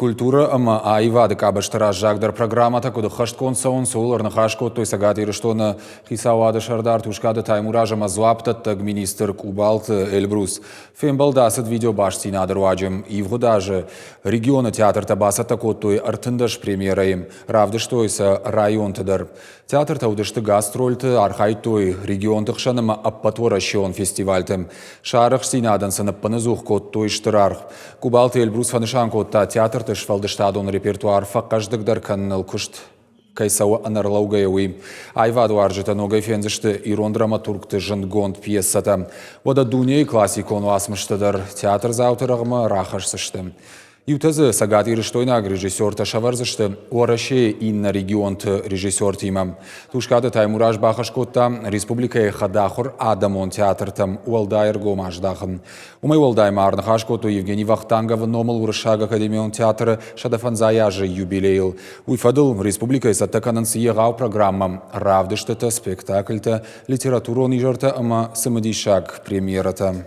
Культура ама айвады кабыштыра жагдар программата куды хашткон саун соуларны хашкот той сагаты ирыштоны хисавады шардар тушкады таймуражама зуаптаттаг министр Кубалт Эльбрус. Фембалдасыд видео башти надырваджым. Ивгу даже региона театрта басата кот той артындаш премьераем. Равдыш тойса район тыдар. Театр таудышты гастрольты архай той регион тыхшаныма аппатора шион фестивальтым. Шарых синадан сынып зух кот той штырар. Кубалт Эльбрус фанышан котта театр Фалдыштадон репертуар фаққаждыгдар каннал кушт кайсауа анарлаугаяуи. Айваду аржыта ногай фензішті ирон драматургты жындгонд пьесата. Ода дуней классикону асмыштыдар. Театр заутырағыма рахашсышты. Ютазы сагат ирыштойнаг режиссер ташаварзышты уараше инна регионты режиссер тимам. Тушкады таймураж бахашкотта республикай хадахур адамон театртам уалдайр гомаждахын. Умай уалдай марны хашкоту Евгений Вахтангов номал урышаг академион театры шадафанзаяжы юбилейл. Уйфадыл республикай саттаканын сиегау программам равдыштыта спектакльта литературон ижарта ама самадишаг премьерата.